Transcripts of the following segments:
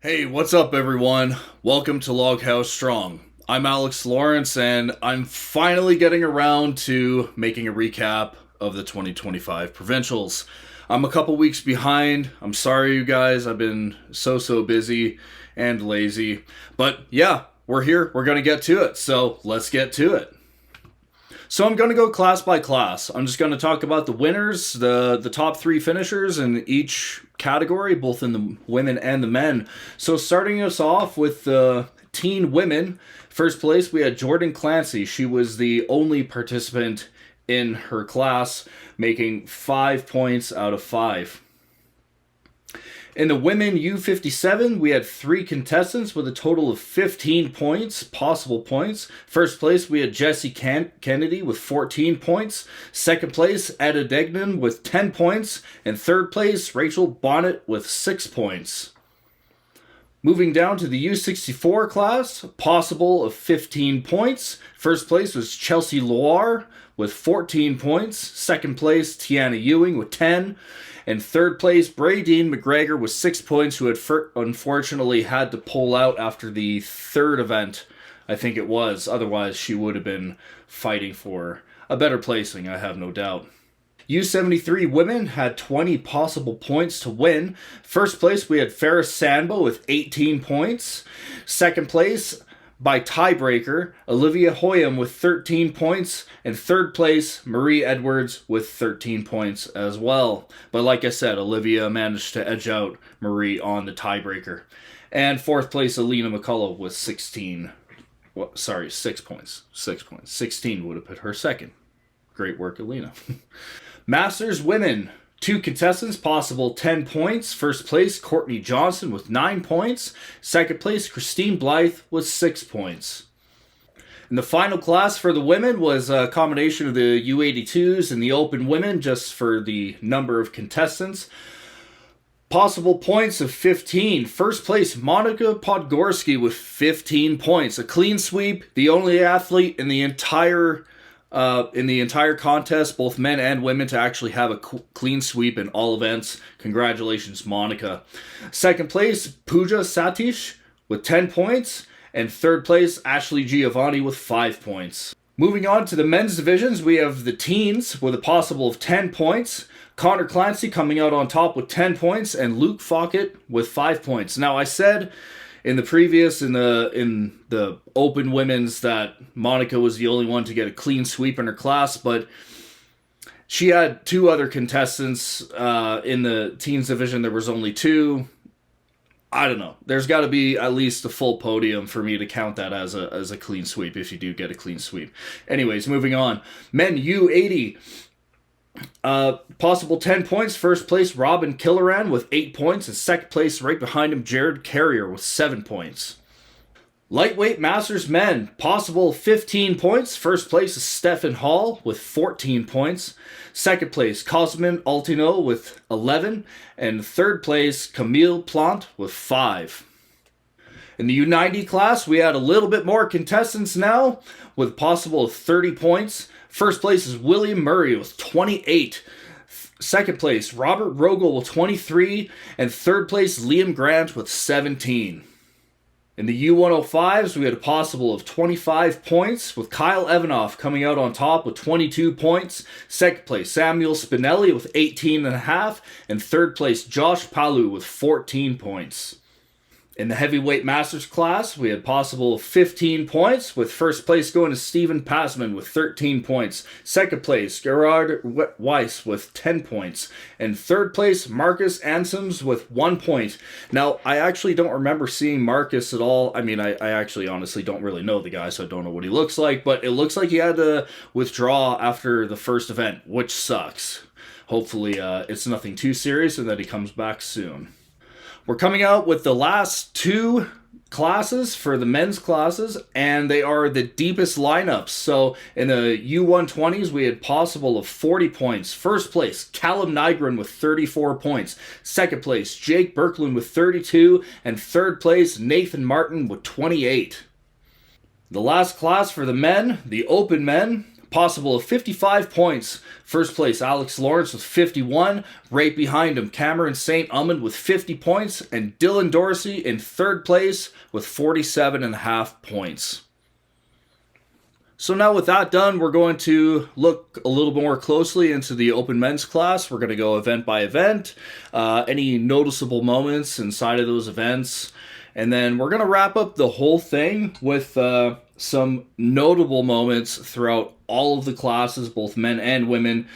Hey, what's up, everyone? Welcome to Loghouse Strong. I'm Alex Lawrence, and I'm finally getting around to making a recap of the 2025 Provincials. I'm a couple weeks behind. I'm sorry, you guys. I've been so busy and lazy. But yeah, we're here. We're going to get to it. So let's get to it. So I'm going to go class by class. I'm just going to talk about the winners, the top three finishers in each category, both in the women and the men. So starting us off with the teen women, first place we had Jordan Clancy. She was the only participant in her class, making 5 points out of 5. In the women U57, we had 3 contestants with a total of 15 points, possible points. First place, we had Jessie Kennedy with 14 points. Second place, Etta Degnan with 10 points. And third place, Rachel Bonnet with 6 points. Moving down to the U64 class, possible of 15 points. First place was Chelsea Loire with 14 points. Second place, Tiana Ewing with 10. And third place, Bradeen McGregor with 6 points, who had unfortunately had to pull out after the third event, I think it was. Otherwise, she would have been fighting for a better placing, I have no doubt. U73 women had 20 possible points to win. First place, we had Ferris Sanbo with 18 points. Second place, by tiebreaker, Olivia Hoyam with 13 points, and third place, Marie Edwards with 13 points as well. But like I said, Olivia managed to edge out Marie on the tiebreaker. And fourth place, Alina McCullough with 6 points. 6 points. 16 would have put her second. Great work, Alina. Masters women. 2 contestants, possible 10 points. First place, Courtney Johnson with 9 points. Second place, Christine Blythe with 6 points. And the final class for the women was a combination of the U82s and the open women, just for the number of contestants. Possible points of 15. First place, Monica Podgorski with 15 points. A clean sweep, the only athlete in the entire contest, both men and women, to actually have a clean sweep in all events. Congratulations, Monica. Second place, Pooja Satish with 10 points. And third place, Ashley Giovanni with 5 points. Moving on to the men's divisions, we have the teens with a possible of 10 points. Connor Clancy coming out on top with 10 points. And Luke Fockett with 5 points. Now, I said in the open women's that Monica was the only one to get a clean sweep in her class, but she had 2 other contestants in the teens division. There was only 2. I don't know. There's got to be at least a full podium for me to count that as a clean sweep if you do get a clean sweep. Anyways, moving on. Men U80. Possible 10 points. First place, Robin Killeran with 8 points. And second place, right behind him, Jared Carrier with 7 points. Lightweight Masters men, possible 15 points. First place is Stefan Hall with 14 points. Second place, Cosmin Altino with 11. And third place, Camille Plant with 5. In the U90 class, we had a little bit more contestants now, with possible 30 points. First place is William Murray with 28. Second place, Robert Rogel with 23. And third place, Liam Grant with 17. In the U105s, we had a possible of 25 points, with Kyle Evanoff coming out on top with 22 points. Second place, Samuel Spinelli with 18.5. And third place, Josh Palu with 14 points. In the heavyweight masters class, we had possible 15 points, with first place going to Stephen Passman with 13 points. Second place, Gerard Weiss with 10 points. And third place, Marcus Ansems with 1 point. Now, I actually don't remember seeing Marcus at all. I mean, I actually honestly don't really know the guy, so I don't know what he looks like. But it looks like he had to withdraw after the first event, which sucks. Hopefully, it's nothing too serious and that he comes back soon. We're coming out with the last 2 classes for the men's classes, and they are the deepest lineups. So in the U120s, we had possible of 40 points. First place, Callum Nygren with 34 points. Second place, Jake Birkeland with 32. And third place, Nathan Martin with 28. The last class for the men, the open men, possible of 55 points. First place, Alex Lawrence with 51. Right behind him, Cameron St. Amand with 50 points. And Dylan Dorsey in third place with 47.5 points. So now with that done, we're going to look a little more closely into the open men's class. We're going to go event by event, any noticeable moments inside of those events. And then we're going to wrap up the whole thing with some notable moments throughout all of the classes, both men and women.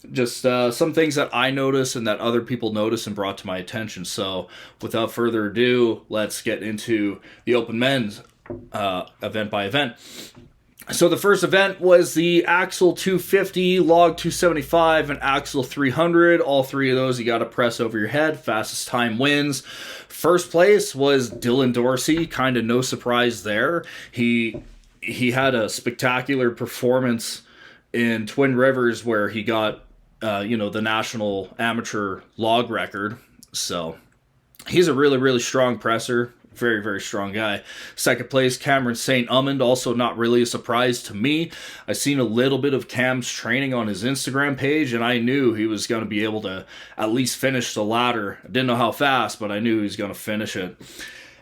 Just some things that I noticed and that other people noticed and brought to my attention. So without further ado, let's get into the open men's event by event. So the first event was the Axle 250, Log 275, and Axle 300. All three of those you got to press over your head. Fastest time wins. First place was Dylan Dorsey. Kind of no surprise there. He had a spectacular performance in Twin Rivers where he got the national amateur log record. So he's a really, really strong presser. Very, very strong guy. Second place, Cameron St. Amand, also not really a surprise to me. I seen a little bit of Cam's training on his Instagram page, and I knew he was going to be able to at least finish the ladder. I didn't know how fast, but I knew he was going to finish it.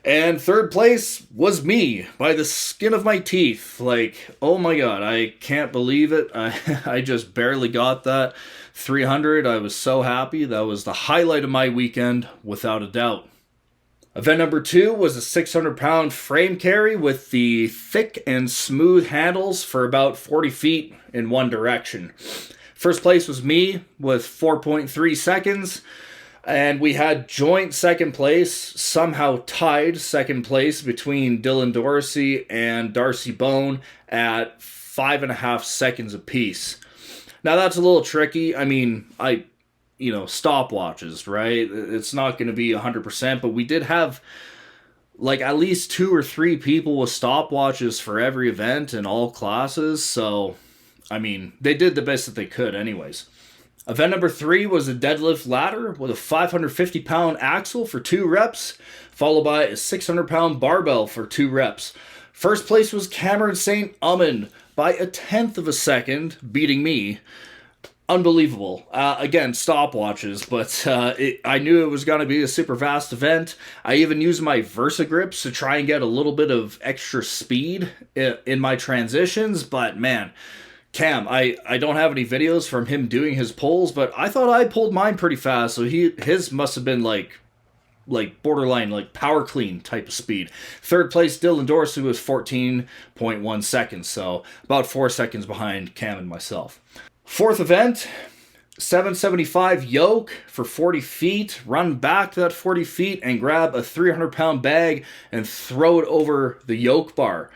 And third place was me, by the skin of my teeth. Like, oh my god, I can't believe it. I just barely got that 300. I was so happy. That was the highlight of my weekend, without a doubt. Event number 2 was a 600-pound frame carry with the thick and smooth handles for about 40 feet in one direction. First place was me with 4.3 seconds, and we had joint second place, somehow tied second place between Dylan Dorsey and Darcy Bone at 5.5 seconds apiece. Now that's a little tricky. I mean, stopwatches, right? It's not going to be 100%, but we did have like at least 2 or 3 people with stopwatches for every event in all classes. So, I mean, they did the best that they could anyways. Event number 3 was a deadlift ladder with a 550-pound axle for 2 reps, followed by a 600-pound barbell for 2 reps. First place was Cameron St. Amand by 1/10 of a second, beating me. Unbelievable. Again, stopwatches, but I knew it was going to be a super fast event. I even used my Versa grips to try and get a little bit of extra speed in my transitions, but man, Cam, I don't have any videos from him doing his pulls, but I thought I pulled mine pretty fast, so his must have been like borderline, like power clean type of speed. Third place, Dylan Dorsey was 14.1 seconds, so about 4 seconds behind Cam and myself. Fourth event, 775 yoke for 40 feet. Run back that 40 feet and grab a 300-pound bag and throw it over the yoke bar.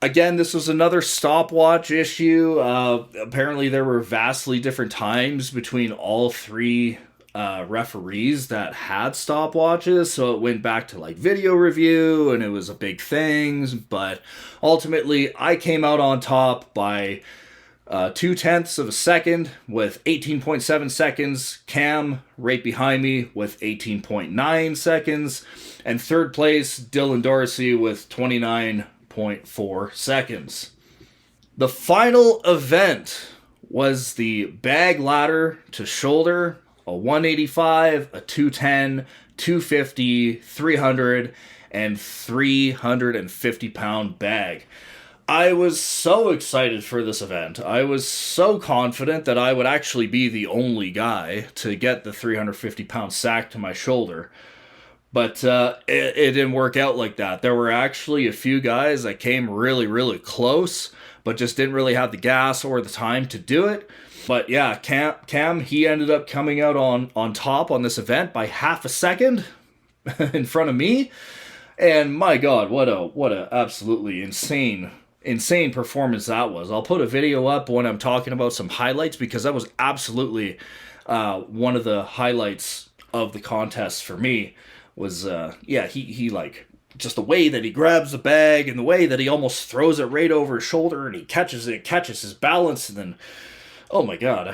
Again, this was another stopwatch issue. Apparently there were vastly different times between all 3 referees that had stopwatches, so it went back to like video review and it was a big thing, but ultimately I came out on top by 0.2 of a second with 18.7 seconds. Cam right behind me with 18.9 seconds. And third place, Dylan Dorsey with 29.4 seconds. The final event was the bag ladder to shoulder, a 185, a 210, 250, 300, and 350-pound bag. I was so excited for this event. I was so confident that I would actually be the only guy to get the 350-pound sack to my shoulder. But it didn't work out like that. There were actually a few guys that came really, really close, but just didn't really have the gas or the time to do it. But yeah, Cam, he ended up coming out on top on this event by 0.5 seconds in front of me. And my God, what a absolutely insane performance that was. I'll put a video up when I'm talking about some highlights, because that was absolutely one of the highlights of the contest for me. Was he like just the way that he grabs the bag and the way that he almost throws it right over his shoulder and he catches his balance, and then oh my God,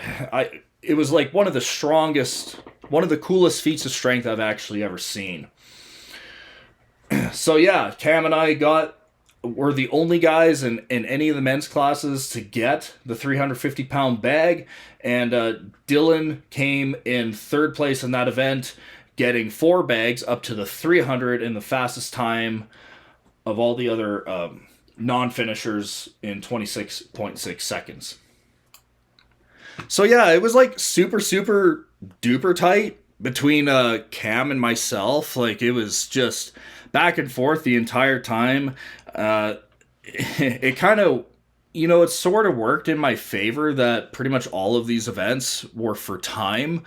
it was like one of the coolest feats of strength I've actually ever seen. So yeah, Cam and I got were the only guys in any of the men's classes to get the 350-pound bag, and Dylan came in third place in that event, getting 4 bags up to the 300 in the fastest time of all the other non-finishers in 26.6 seconds. So yeah, it was like super duper tight between Cam and myself. Like, it was just back and forth the entire time. It kind of, it sort of worked in my favor that pretty much all of these events were for time,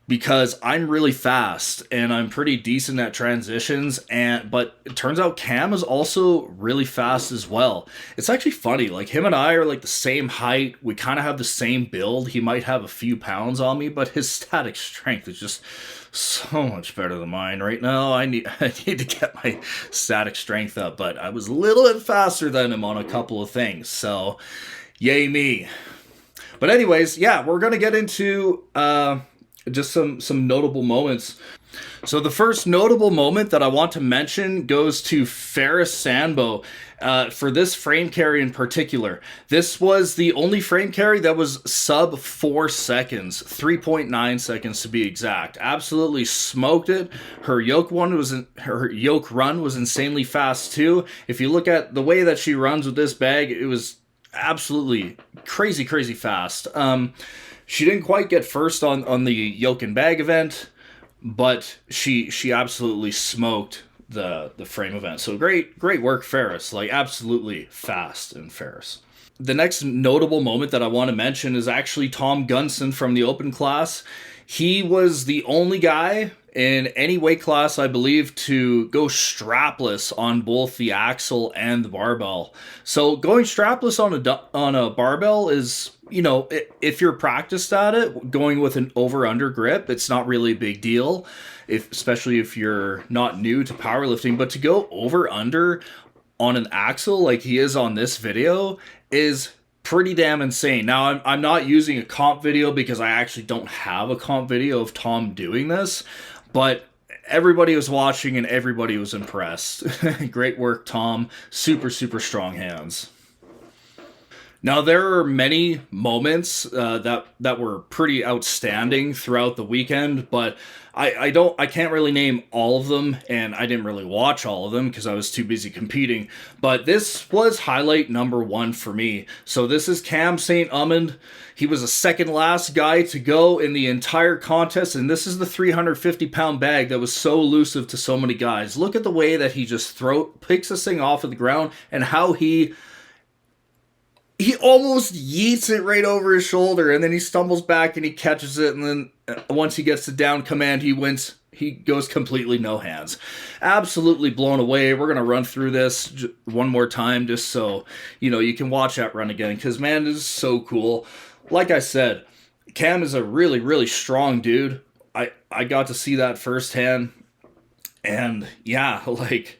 because I'm really fast and I'm pretty decent at transitions, but it turns out Cam is also really fast as well. It's actually funny, like, him and I are like the same height, we kind of have the same build. He might have a few pounds on me, but his static strength is just so much better than mine right now. I need to get my static strength up, but I was a little bit faster than him on a couple of things, so yay me. But anyways, yeah, we're gonna get into just some notable moments. So the first notable moment that I want to mention goes to Ferris Sanbo. For this frame carry in particular, this was the only frame carry that was sub 4 seconds, 3.9 seconds to be exact. Absolutely smoked it. Her yoke run was insanely fast too. If you look at the way that she runs with this bag, it was absolutely crazy fast. She didn't quite get first on the yoke and bag event, but she absolutely smoked the frame event. So great work, Ferris. Like, absolutely fast in Ferris. The next notable moment that I want to mention is actually Tom Gunson from the open class. He was the only guy in any weight class, I believe, to go strapless on both the axle and the barbell. So going strapless on a barbell is, if you're practiced at it, going with an over-under grip, it's not really a big deal, especially if you're not new to powerlifting. But to go over-under on an axle like he is on this video is pretty damn insane. Now, I'm not using a comp video because I actually don't have a comp video of Tom doing this, but everybody was watching and everybody was impressed. Great work, Tom. Super strong hands. Now, there are many moments that were pretty outstanding throughout the weekend, but I can't really name all of them, and I didn't really watch all of them because I was too busy competing. But this was highlight number 1 for me. So this is Cam St. Amand. He was the second last guy to go in the entire contest, and this is the 350-pound bag that was so elusive to so many guys. Look at the way that he just picks this thing off of the ground, and how he almost yeets it right over his shoulder, and then he stumbles back and he catches it, and then once he gets to down command, he goes completely no hands. Absolutely blown away. We're going to run through this one more time just so, you can watch that run again, because, man, this is so cool. Like I said, Cam is a really strong dude. I got to see that firsthand, and yeah, like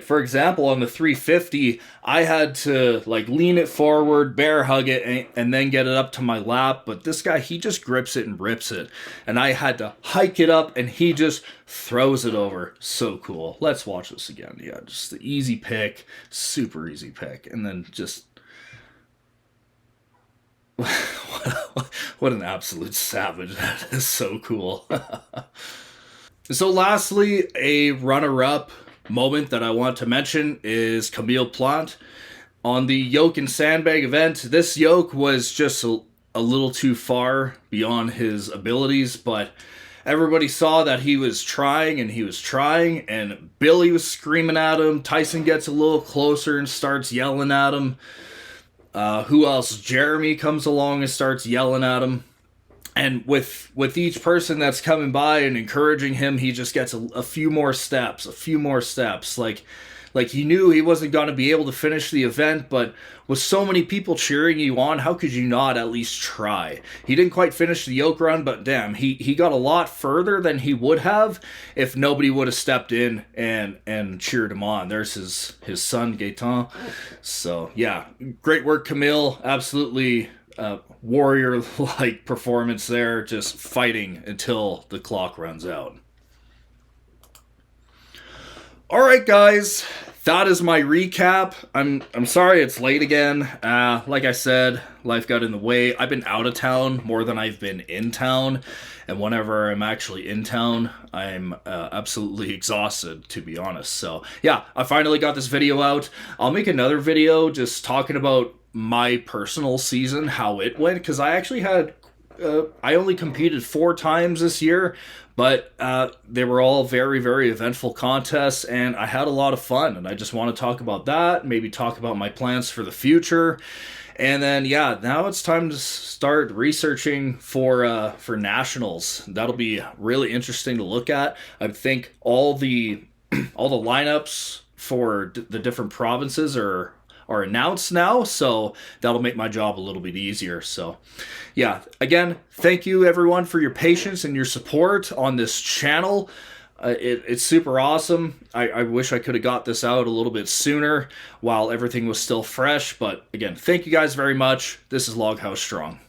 for example, on the 350, I had to lean it forward, bear hug it, and then get it up to my lap. But this guy, he just grips it and rips it. And I had to hike it up, and he just throws it over. So cool. Let's watch this again. Yeah, just the easy pick, super easy pick. And then just... what an absolute savage. That is so cool. So lastly, a runner-up moment that I want to mention is Camille Plant. On the yoke and sandbag event, this yoke was just a little too far beyond his abilities, but everybody saw that he was trying, and Billy was screaming at him. Tyson gets a little closer and starts yelling at him. Who else? Jeremy comes along and starts yelling at him. And with each person that's coming by and encouraging him, he just gets a few more steps. Like he knew he wasn't going to be able to finish the event, but with so many people cheering you on, how could you not at least try? He didn't quite finish the yoke run, but damn, he got a lot further than he would have if nobody would have stepped in and cheered him on. There's his son, Gaetan. So, yeah, great work, Camille. Absolutely warrior-like performance there, just fighting until the clock runs out. All right, guys, that is my recap. I'm sorry it's late again. Like I said, life got in the way. I've been out of town more than I've been in town, and whenever I'm actually in town, I'm absolutely exhausted, to be honest. So yeah, I finally got this video out. I'll make another video just talking about my personal season, how it went, because I actually had I only competed 4 times this year, but they were all very, very eventful contests, and I had a lot of fun, and I just want to talk about that, maybe talk about my plans for the future, and then, yeah, now it's time to start researching for nationals. That'll be really interesting to look at. I think all the lineups for the different provinces are announced now, so that'll make my job a little bit easier. So yeah, again, thank you everyone for your patience and your support on this channel. It's super awesome. I wish I could have got this out a little bit sooner while everything was still fresh, but again, thank you guys very much. This is Loghouse Strong.